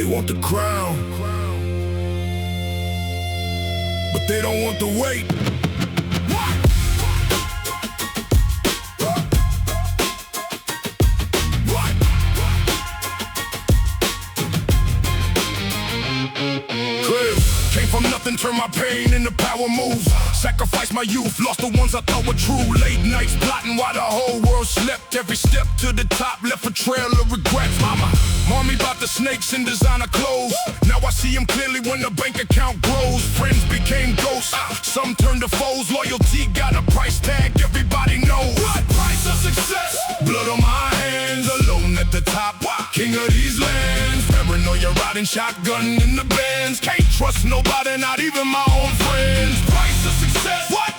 want the crown, but they don't want the weight. Came from nothing, turned my pain into power moves. Sacrificed my youth, lost the ones I thought were true. Late nights plotting while the whole world slept. Every step to the top left a trail of regrets. Mama warned me about the snakes in designer clothes. Now I see them clearly when the bank account grows. Friends became ghosts, some turned to foes. Loyalty got a price tag, everybody knows. What price of success? Blood on my hands, alone at the top, king of these lands. Paranoia riding shotgun in the bands. Can't trust nobody, not even my own friends. Price of success? What?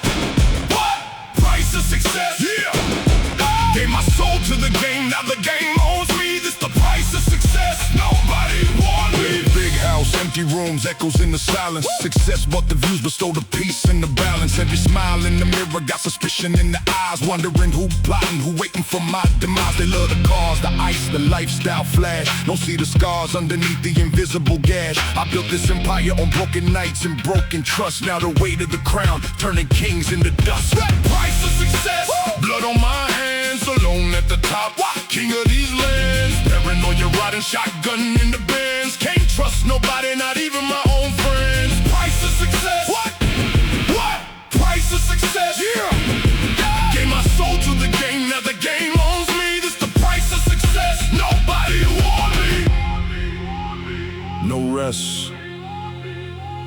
Price of success? Yeah. Gave my soul to the game, now the game owns me. This the price of success. Nobody won me. Big house, empty rooms, echoes in the silence. Success bought the views, bestowed the peace and the balance. Every smile in the mirror got suspicion in the eyes. Wondering who plotting, who waiting for my demise. They love the cars, the ice, the lifestyle flash. Don't see the scars underneath the invisible gash. I built this empire on broken nights and broken trust. Now the weight of the crown, turning kings into dust. Price of success? Blood on my hands, alone at the top, king of these lands. Paranoia riding shotgun in the bands. Can't trust nobody, not even my own friends. Price of success? What? Price of success? Yeah. Gave my soul to the game, now the game owns me. This the price of success. Nobody want me. No rest,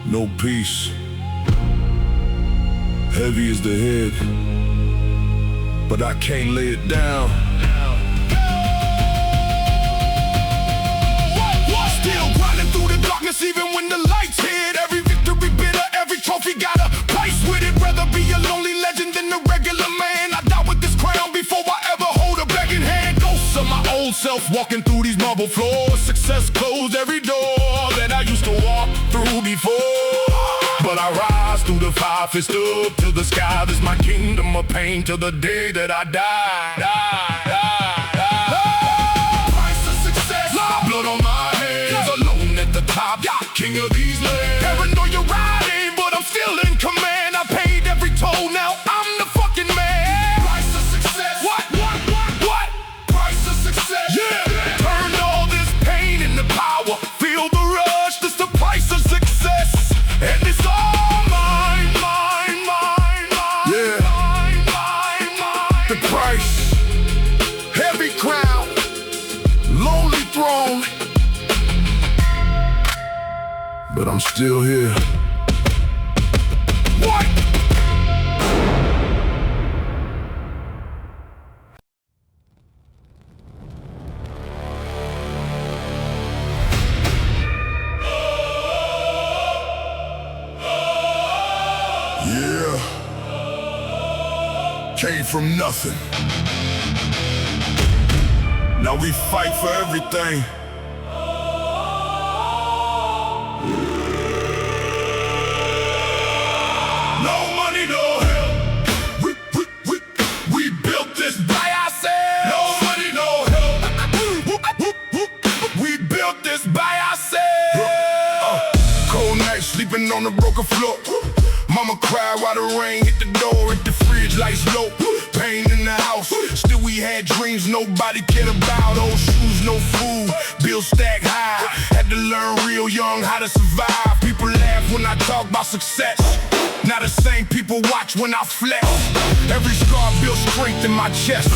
no peace. Heavy is the head, but I can't lay it down. Still grinding through the darkness even when the lights hit. Every victory bitter, every trophy got a price with it. Rather be a lonely legend than a regular man. I die with this crown before I ever hold a begging hand. Ghosts of my old self walking through these marble floors. Success closed every door that I used to walk through before. But I rise through the fire, fist up to the sky. This my kingdom of pain till the day that I die. Price of success, blood on my hands, alone at the top, king of these lands. Paranoia riding, but I'm still in command. I paid every toll, now I'm the fucking man. Price of success? What? Price of success? Yeah. Turn all this pain into power. Feel the rush, this the price of success. And it's all mine. Yeah. Mine. The price, heavy crown, lonely throne, but I'm still here. What? Yeah. Came from nothing. Now we fight for everything. No money, no help. We built this by ourselves. No money, no help. We built this by ourselves. Cold night, sleeping on the broken floor. Mama cried while the rain hit the door. Hit the fridge, lights low. Pain in the house. Still we had dreams nobody cared about. Old shoes, no food. Bills stacked high. Had to learn real young how to survive. People laugh when I talk about success. Now the same people watch when I flex. Every scar built strength in my chest.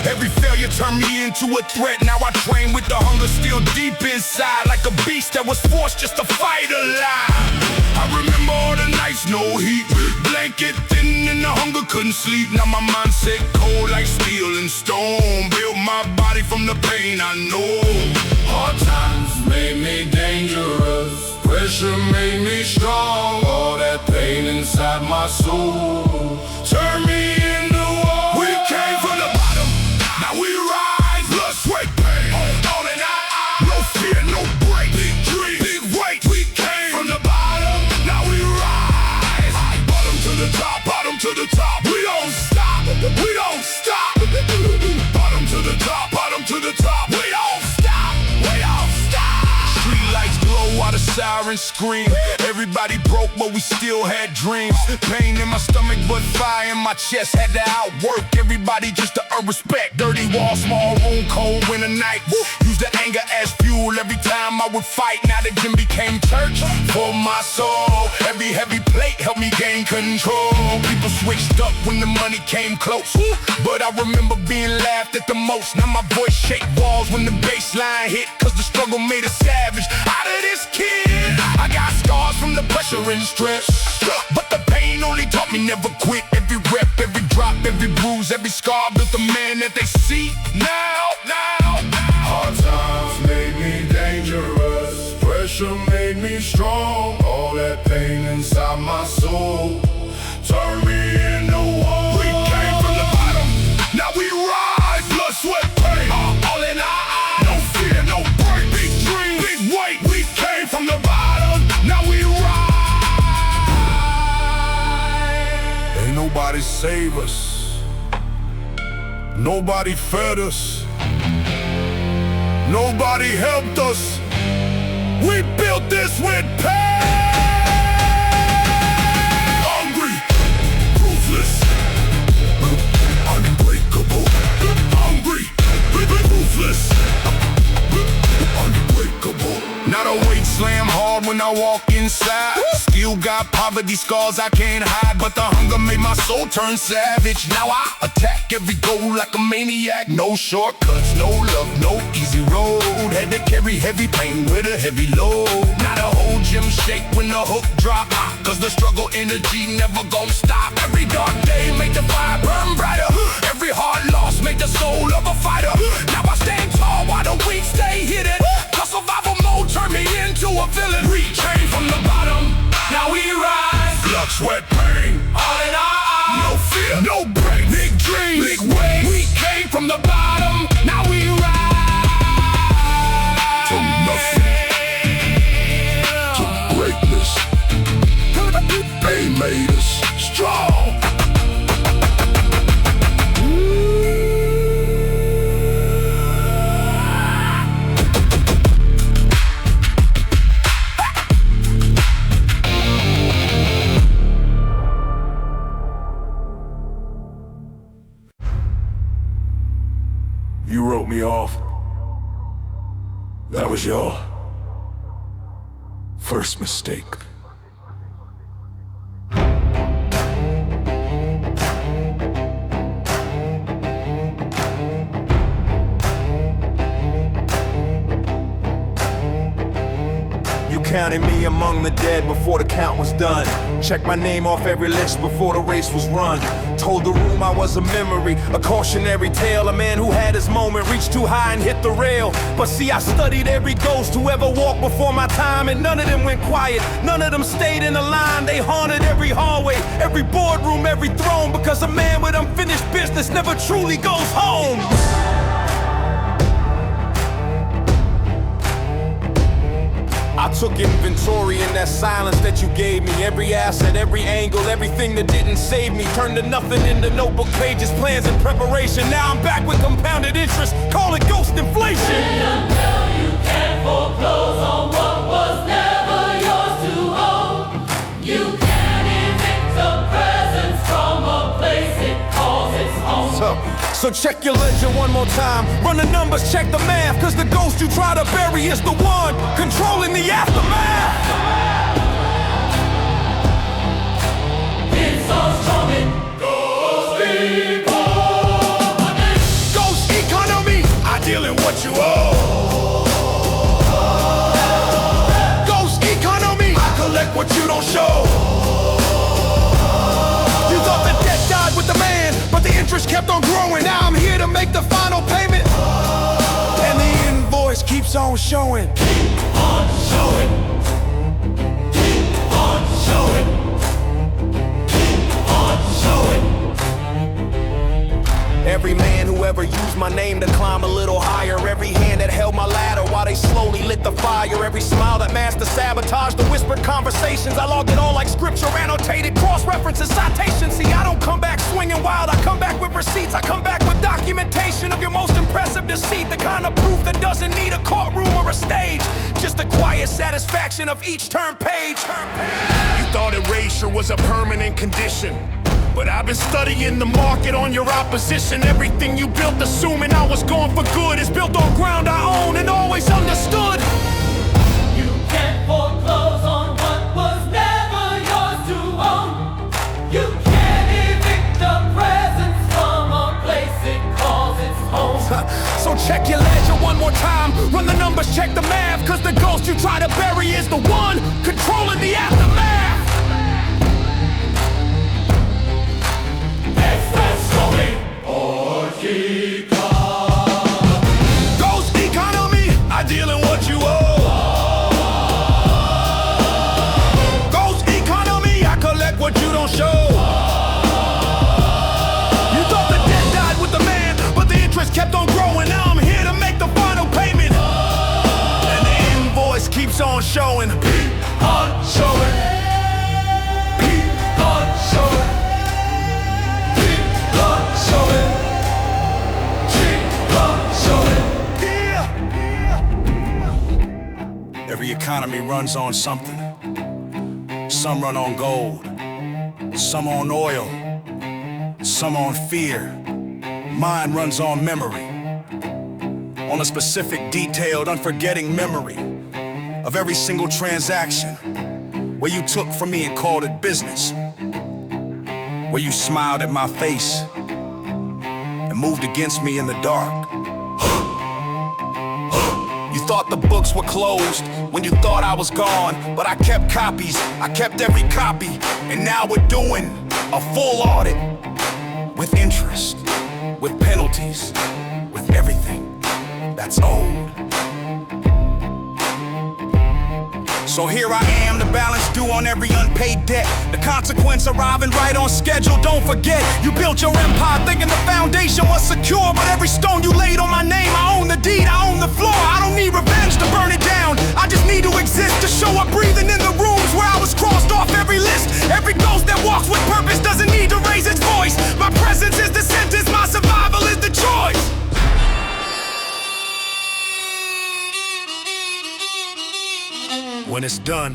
Every failure turned me into a threat. Now I train with the hunger still deep inside. Like a beast that was forced just to fight alive. I remember all the nights, no heat. Blanket thin and the hunger couldn't sleep. Now my mindset cold like steel and stone. Built my body from the pain I know. Hard times made me dangerous. Pressure made me strong. All that pain inside my soul turned me into one. We came from the bottom, now we rise. Blood, sweat, pain, all in our eyes. No fear, no break. Big dreams, big weight. We came from the bottom, now we rise. Bottom to the top, bottom to the top. We don't stop, we don't stop. Bottom to the top, bottom to the top. We don't stop, we don't stop. Street life and scream. Everybody broke, but we still had dreams. Pain in my stomach, but fire in my chest. Had to outwork everybody just to earn respect. Dirty wall, small room, cold winter night. Used the anger as fuel every time I would fight. Now the gym became church for my soul. Every heavy plate helped me gain control. People switched up when the money came close, but I remember being laughed at the most. Now my voice shake walls when the bass line hit, cause the struggle made a savage out of this kid. I got scars from the pressure and stress, but the pain only taught me never quit. Every rep, every drop, every bruise, every scar built the man that they see now. Hard times made me dangerous, pressure made me strong. All that pain inside my soul turned me into one. We came from the bottom, now we rise. Blood, sweat, pain, all in our eyes. No fear, no break, big dream, big weight. We came from the bottom, now we rise. Ain't nobody save us, nobody fed us, nobody helped us. We built this with pain. Hungry, ruthless, unbreakable. Hungry, ruthless, unbreakable. Now the weight slam hard when I walk inside. Still got poverty scars I can't hide, but the hunger made my soul turn savage. Now I attack every goal like a maniac. No shortcuts, no love, no easy road. Had to carry heavy pain with a heavy load. Now the whole gym shake when the hook drop, cause the struggle energy never gon' stop. Every dark day make the fire burn brighter. Every hard loss make the soul of a fighter. Now I stand tall while the weak stay hidden, cause survival mode turned me into a villain. We came from the bottom, now we rise. Blood, sweat, pain, all in our eyes. no fear, no break. Big dreams, big weight. We came from the bottom, now we rise. From nothing to greatness, they made us strong. You wrote me off. That was your first mistake. Counted me among the dead before the count was done. Checked my name off every list before the race was run. Told the room I was a memory, a cautionary tale. A man who had his moment, reached too high and hit the rail. But see, I studied every ghost who ever walked before my time, and none of them went quiet, none of them stayed in the line. They haunted every hallway, every boardroom, every throne, because a man with unfinished business never truly goes home. I took inventory in that silence that you gave me. Every asset, every angle, everything that didn't save me. Turned to nothing into notebook pages, plans and preparation. Now I'm back with compounded interest, call it ghost inflation. Until you can't foreclose on what was never yours to own. You can't evict a presence from a place it calls its home. So check your ledger one more time. Run the numbers, check the math, cause the ghost you try to bury is the one controlling the aftermath. It's all strumming. Ghost economy, I deal in what you owe. Ghost economy, I collect what you don't show. You thought the debt died with the man, but the interest kept on growing. Now I'm here to make the final payment, and the invoice keeps on showing. Keep on showing. Keep on showing. Keep on showing. Every man who ever used my name to climb a little higher, every hand that held my ladder while they they slowly lit the fire. Every smile that masked the sabotage, the whispered conversations, I logged it all like scripture, annotated, cross-references, citations. See, I don't come back swinging wild, I come back with receipts. I come back with documentation of your most impressive deceit, the kind of proof that doesn't need a courtroom or a stage, just the quiet satisfaction of each turn page. You thought erasure was a permanent condition, but I've been studying the market on your opposition. Everything you built assuming I was gone for good is built on ground I own and always understood. You can't foreclose on what was never yours to own. You can't evict the presence from a place it calls its home. So check your ledger one more time, run the numbers, check the math, cause the ghost you try to bury is the one controlling the aftermath. Ghost economy, I deal in what you owe. Ghost economy, I collect what you don't show. You thought the debt died with the man, but the interest kept on growing. Now I'm here to make the final payment, and the invoice keeps on showing. Keep on showing. Keep on showing. Keep on showing. Every economy runs on something. Some run on gold, some on oil, some on fear. Mine runs on memory, on a specific, detailed, unforgetting memory of every single transaction where you took from me and called it business, where you smiled at my face and moved against me in the dark. You thought the books were closed when you thought I was gone, but I kept copies, I kept every copy, and now we're doing a full audit with interest, with penalties, with everything that's owed. So here I am, the balance due on every unpaid debt, the consequence arriving right on schedule. Don't forget, you built your empire thinking the foundation was secure, but every stone you laid on my name, I own the deed, I own the floor. I don't need revenge to burn it down, I just need to exist, to show up breathing in the rooms where I was crossed off every list. Every ghost that walks with purpose doesn't need to raise its voice. My presence is the sentence, my survival is the choice. When it's done,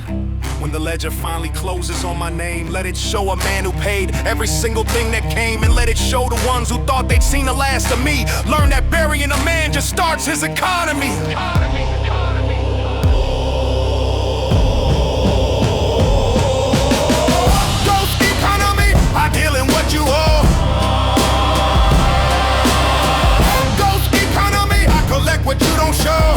when the ledger finally closes on my name, let it show a man who paid every single thing that came, and let it show the ones who thought they'd seen the last of me learn that burying a man just starts his economy. Ghost economy, I deal in what you owe. Ghost economy, I collect what you don't show.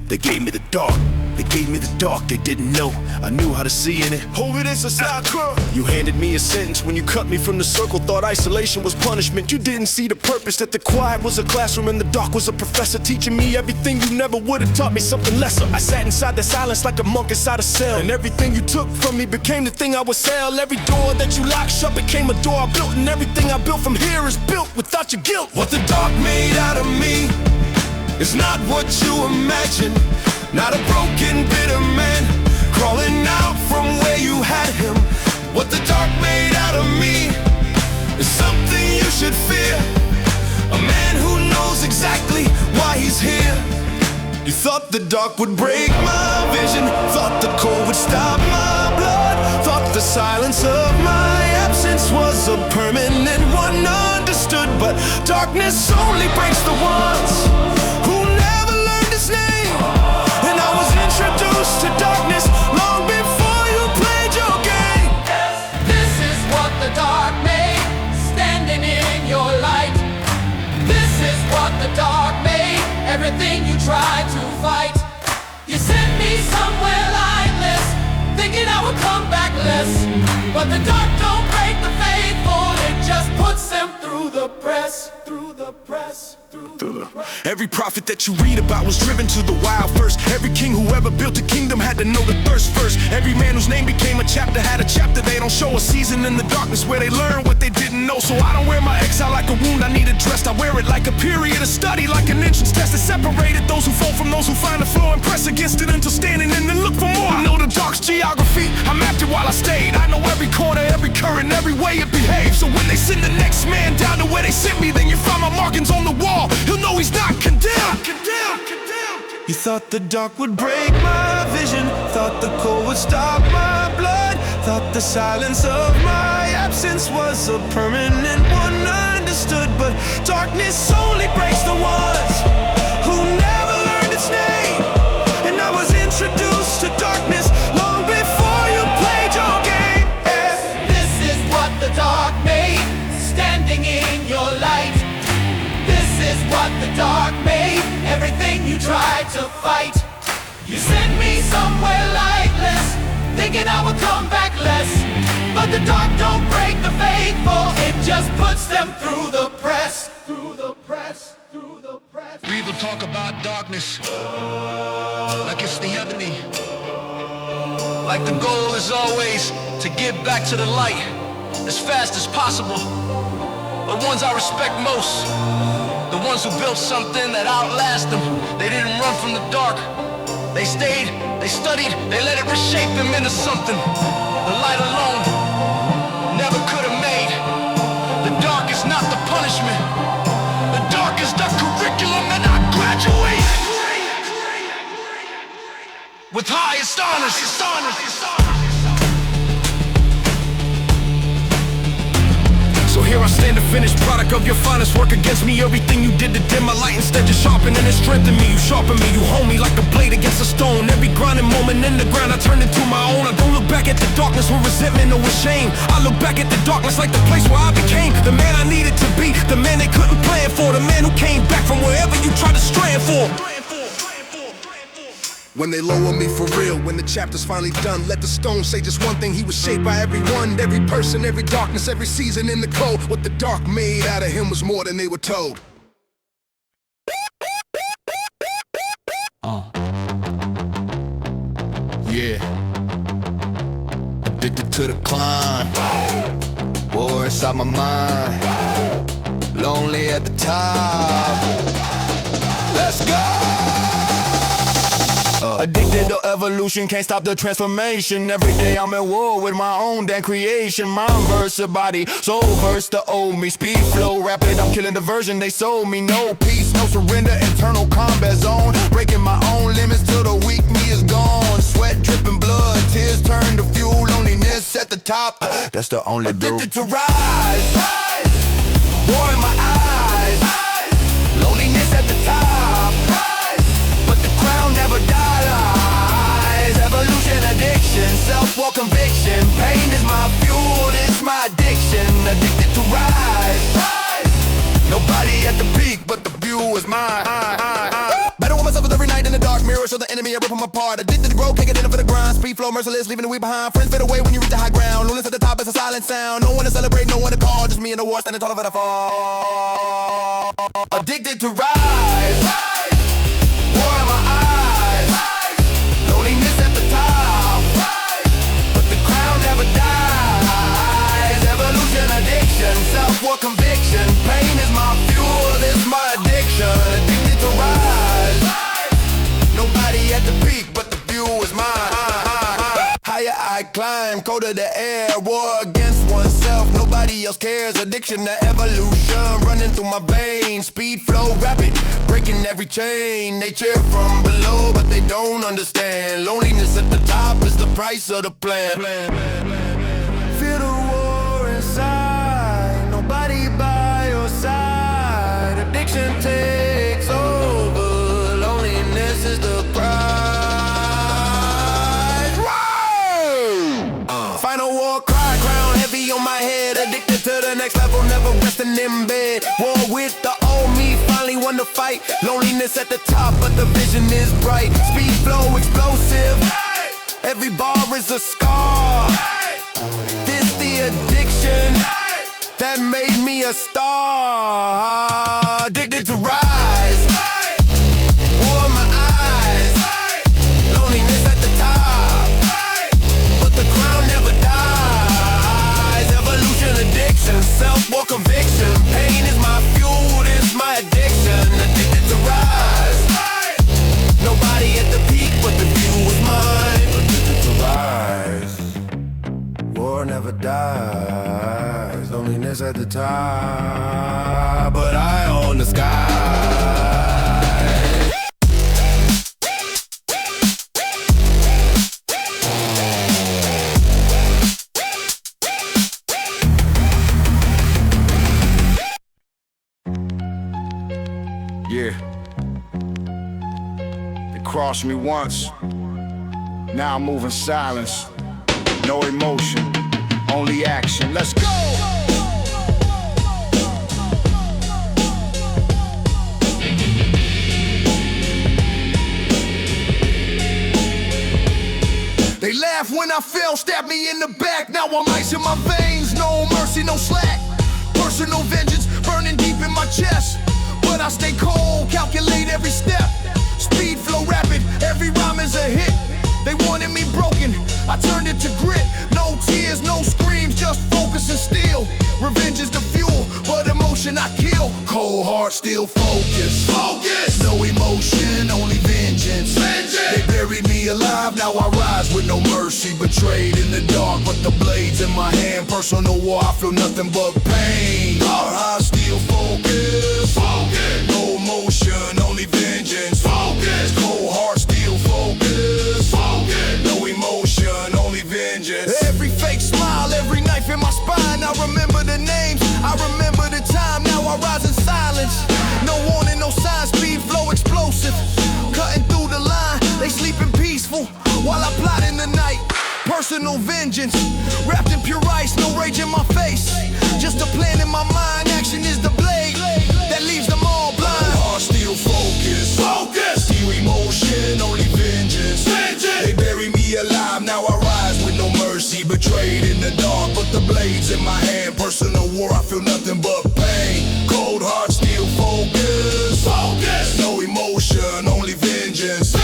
They gave me the dark, they gave me the dark, they didn't know. I knew how to see in it. Hold it, it's a sacre. You handed me a sentence when you cut me from the circle. Thought isolation was punishment. You didn't see the purpose, that the quiet was a classroom and the dark was a professor, teaching me everything you never would have taught me something lesser. I sat inside the silence like a monk inside a cell, and everything you took from me became the thing I would sell. Every door that you locked shut became a door I built, and everything I built from here is built without your guilt. What the dark made out of me is not what you imagine. Not a broken, bitter man crawling out from where you had him. What the dark made out of me is something you should fear. A man who knows exactly why he's here. You thought the dark would break my vision, thought the cold would stop my blood, thought the silence of my absence was a permanent one. Understood, but darkness only breaks the ones who never learned his name. introduced to darkness long before you played your game. This is what the dark made, standing in your light. This is what the dark made, everything you tried to fight. You sent me somewhere lightless, thinking I would come back less. But the dark don't break the faithful, it just puts them through the press, through the press. Every prophet that you read about was driven to the wild first. Every king who ever built a kingdom had to know the thirst first. Every man whose name became a chapter had a chapter. They don't show a season in the darkness where they learn what they didn't know. So I don't wear my exile like a wound I need addressed. I wear it like a period of study, like an entrance test that separated those who fall from those who find the floor and press against it until standing and then look for more. I know the dark's geography, I mapped it while I stayed. I know every corner, every current, every way it behaves. So when they send the next man down to where they sent me, then you find my markings on the wall. He'll know he's not condemned. You thought the dark would break my vision, thought the cold would stop my blood, thought the silence of my absence was a permanent one. Understood, but darkness only breaks the ones who never learned its name. And I was introduced to darkness long before you played your game. This is what the dark made, standing in your light. This is what the dark made, everything you tried to fight. You sent me somewhere lightless, thinking I would come back less. But the dark don't break the faithful, it just puts them through the press, through the press, through the press. People talk about darkness like it's the enemy. Like the goal is always to get back to the light as fast as possible. The ones I respect most, the ones who built something that outlasts them. They didn't run from the dark. They stayed, they studied, they let it reshape them into something the light alone never could have made. The dark is not the punishment. The dark is the curriculum, and I graduate with highest honors. So here I stand, the finished product of your finest work against me. Everything you did to dim my light, instead you sharpen and it strengthened me. You sharpen me, you hold me like a blade against a stone. Every grinding moment in the ground I turned into my own. I don't look back at the darkness with resentment or with shame. I look back at the darkness like the place where I became the man I needed to be, the man they couldn't plan for, the man who came back from wherever you tried to strand for. When they lower me for real, when the chapter's finally done, let the stone say just one thing: he was shaped by everyone, every person, every darkness, every season in the cold. What the dark made out of him was more than they were told. Yeah. Addicted to the climb, war inside my mind, lonely at the top. Let's go! Addicted to evolution, can't stop the transformation. Every day I'm at war with my own damn creation. Mind versus body, soul versus the old me. Speed, flow, rapid, I'm killing the version they sold me. No peace, no surrender, internal combat zone. Breaking my own limits till the weak me is gone. Sweat dripping blood, tears turn to fuel. Loneliness at the top, that's the only dude. Addicted to rise, war in my eyes, loneliness at the top, but the crown never dies. Evolution, addiction, self-war conviction. Pain is my fuel, it's my addiction. Addicted to rise. Nobody at the peak, but the view is mine. Battle with myself with every night in the dark mirror, show the enemy I rip them apart. Addicted to grow, can't get enough for the grind. Speed, flow, merciless, leaving the weak behind. Friends fade away when you reach the high ground. Loneliness at the top is a silent sound. No one to celebrate, no one to call. Just me and the war standing taller for the fall. Addicted to rise. War in my eyes. Loneliness at the top, but the crown never dies. Evolution, addiction, self-war conviction. Pain is my fuel, this my addiction. Addicted to rise. Nobody at the peak, but the view is mine. Higher I climb, colder the air. War against oneself, nobody else cares. Addiction to evolution, running through my veins. Speed, flow, rapid, breaking every chain. They cheer from below, but they don't understand. Loneliness at the top is the price of the plan. Feel the war inside, nobody by your side. Addiction takes over, loneliness is the price. no war cry, crown heavy on my head. Addicted to the next level, never resting in bed. War with the old me, finally won the fight. Loneliness at the top, but the vision is bright. Speed, flow, explosive. Every bar is a scar. This the addiction that made me a star. Addicted to rise. War in my eyes. Loneliness at the top, but the crown never dies. Evolution, addiction, self-war conviction. Pain is my fuel, this my addiction. Addicted to rise. Nobody at the peak, but the view was mine. Addicted to rise. War never dies. Loneliness at the top, but I own the sky. Yeah. They crossed me once. Now I'm moving silence. No emotion, only action. Let's go! They laugh when I fell, stab me in the back. Now I'm ice in my veins, no mercy, no slack. Personal vengeance burning deep in my chest, but I stay cold, calculate every step. Speed, flow rapid, every rhyme is a hit. They wanted me broken, I turned it to grit. No tears, no screams, just focus and steel. Revenge is the fuel, but emotion I kill. Cold heart, still focus. Focus! No emotion, only vengeance. They buried me alive, now I rise with no mercy. Betrayed in the dark, but the blades in my hand. Personal war, I feel nothing but pain. Cold heart, still focus. Focus! No emotion, only vengeance. Focus! Cold heart, still focus. Focus! No emotion, only vengeance. Every fake smile, every knife in my spine. I remember the names, I remember the time. Now I rise in silence. No warning, no sign, speed, flow, explosive. Cutting through the line, they sleeping peaceful while I plot in the night. Personal vengeance, wrapped in pure ice, no rage in my face. Just a plan in my mind, action is the blade that leaves them all blind. Heart still focused, focus. Still emotion, only vengeance. They bury me alive, now I rise with no mercy. Betrayed in the dark, but the blades in my hand. Personal war, I feel nothing but pain. Cold heart, still focused. Focus. No emotion, only vengeance.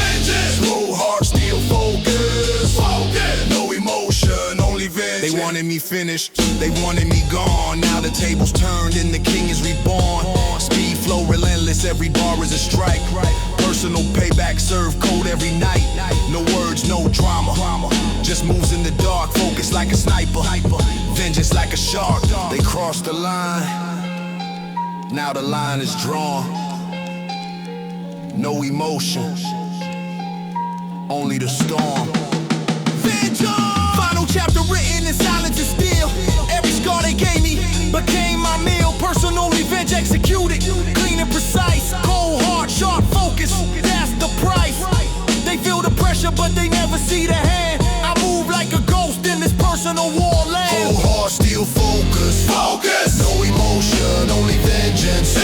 Cold heart, still focused. Focus. No emotion, only vengeance. They wanted me finished, they wanted me gone. Now the tables turned and the king is reborn. Speed, flow, relentless, every bar is a strike. Personal payback, serve cold every night. No words, no drama. Just moves in the dark, focus like a sniper. Vengeance like a shark. They crossed the line, now the line is drawn. No emotion, only the storm. Vengeance! Final chapter written in silence and steel. Every scar they gave me became my meal. Personal revenge executed, clean and precise. Cold heart, sharp focus, that's the price. They feel the pressure but they never see the hand. I move like a ghost in this personal war land. Cold heart, still focus. Focus! No emotion, only vengeance.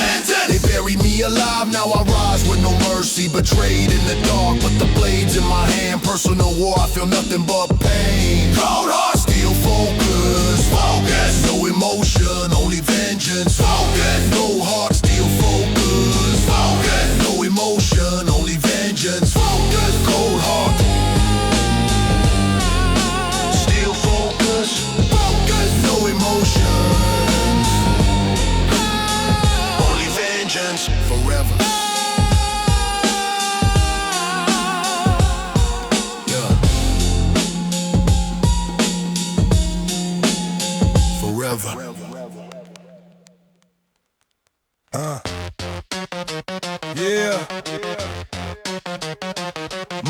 They bury me alive, now I rise with no mercy. Betrayed in the dark, but the blades in my hand. Personal war, I feel nothing but pain. Cold heart, still focus. Focus! No emotion, only vengeance. Focus! No heart, still focus. Focus! No emotion, only vengeance. Focus! Cold heart, still focus. Focus! No emotions, only vengeance. Forever. Yeah. Forever. Yeah.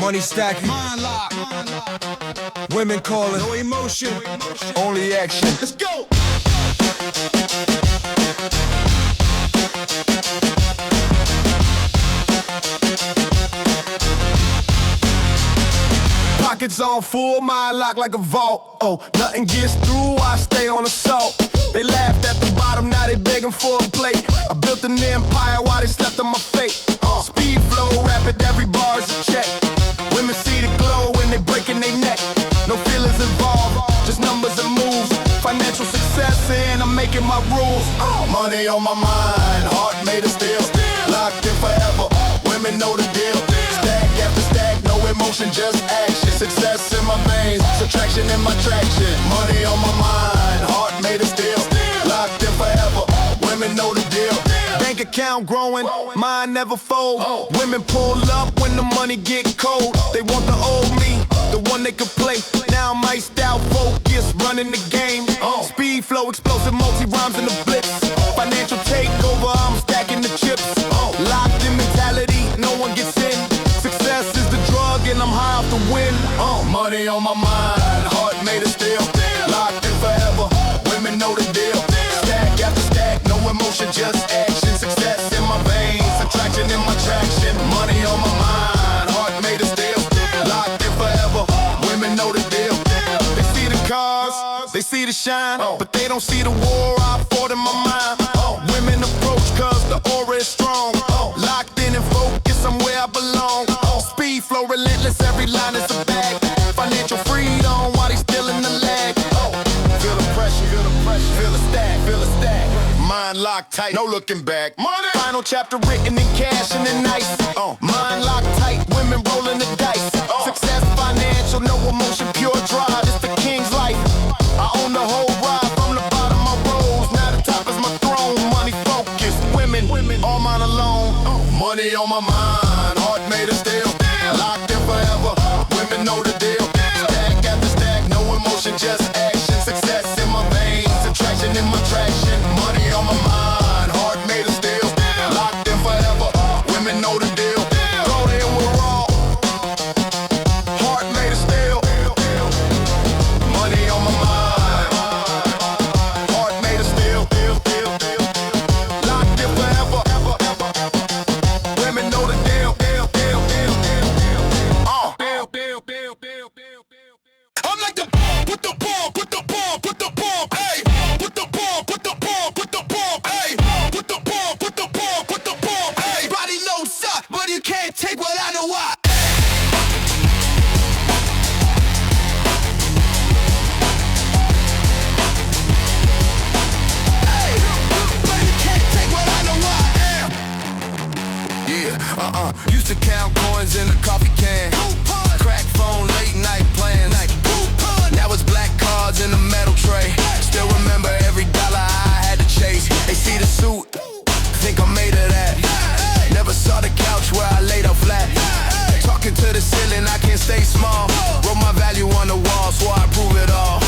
Money stacking, women calling, no emotion, only action. Let's go. pockets on full, mind locked like a vault. Oh, nothing gets through, I stay on assault. They laughed at the bottom, now they begging for a plate. I built an empire while they slept on my fate. Speed flow, rapid, every bar's a check. Women see the glow when they breaking their neck. No feelings involved, just numbers and moves. Financial success and I'm making my rules. Money on my mind, heart made of steel. Locked in forever, women know the deal. Stack after stack, no emotion, just action. Success in my veins, subtraction in my traction. Money on my mind, heart made of steel. Locked in forever, women know the deal. Bank account growing, mine never fold. Women pull up when the money get cold. They want the old me, the one they could play. Now I'm iced out, focus, running the game. Speed flow, explosive, multi-rhymes in the blitz. Financial takeover, I'm stacking the chips. Locked in mentality, no one gets in. Success is the drug and I'm high off the win. Money on my mind, heart made of steel. Locked in forever, women know the deal. Stack after stack, no emotion, just action. Success in my veins, subtraction in my traction. Money on my mind, heart made of steel. Locked in forever, women know the deal. They see the cars, they see the shine, but they don't see the war I fought in my mind. Women approach cause the aura is strong. Locked in and focused, I'm where I belong. Speed flow relentless, every line is a bag. Financial freedom while they still in the lag. Feel the pressure, feel the pressure, Feel the stack, feel the stack. mind locked tight, no looking back. Money! Final chapter written in cash and in ice. Mind locked tight, women rolling the dice. Success financial, no emotion, pure drive. It's the king's life. I own the whole ride from the bottom I rose. Now the top is my throne. Money focused, women, all mine alone. Money on my mind, heart made of steel. Locked in forever, women know the deal. Stack after stack, no emotion, just action. Success in my veins, subtraction in my traction. Money on my mind, heart made of steel. Locked in forever, women know the deal. Go in with raw, heart made of steel. Money on my mind, heart made of steel. Locked in forever, women know the deal. I'm like the put the bomb, put the bomb, put the bomb, hey. Put the bomb, put the bomb, put the bomb, hey. Put the bomb, put the bomb, put the bomb, hey. Everybody knows suck, but you can't take what I know why. Hey, but you can't take what I know why I am. Yeah, used to count coins in a coffee can. Crack phone, late night plans. Now it's black cards in a metal tray. Still remember every dollar I had to chase. They see the suit, think I'm made of that. Never saw the couch where I laid up flat. Talking to the ceiling, I can't stay small. Wrote my value on the wall, so I prove it all.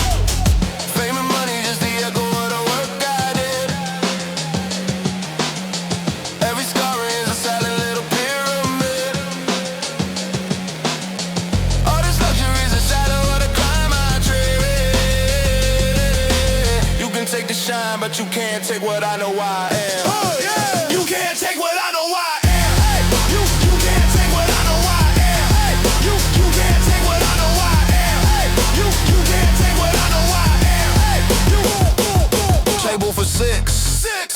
Fame and money, just the echo of the work I did. Every scar is a silent little pyramid. All this luxury is a shadow of the climb I tread. You can take the shine, but you can't take what I know I am. You can't take what I know I am. You can't take what I know I am. You can't take what I know I am. You can't take what I know I am. Table for six.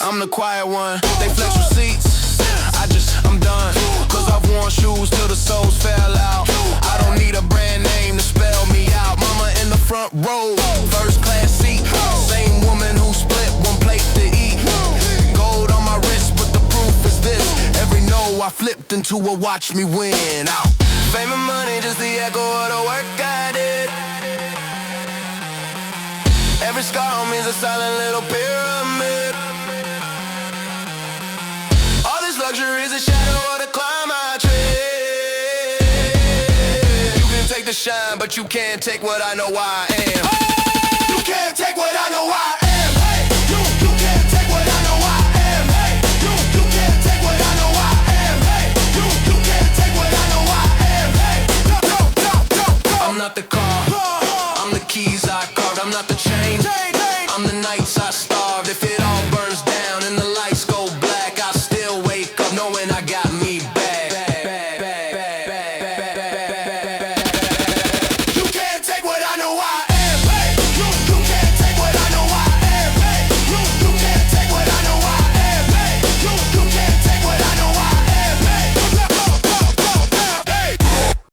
I'm the quiet one. They flex receipts. I'm done. Cause I've worn shoes till the soles fell out. I don't need a brand name to spell me out. Mama in the front row, first class seat. Same woman who split one plate to eat. Gold on my wrist, but the proof is this. Every no I flipped into a watch me win. Out. Fame and money, just the echo of the work I did. Every scar means a silent little pyramid. All this luxury is a shadow of the climb I tread. You can take the shine, but you can't take what I know I am. You can't take what I know I am. You can't take what I know I am. You can't take what I know I am. You can't take what I know I am. I'm not the car, I'm the keys I carved. I'm not the chain, I'm the nights I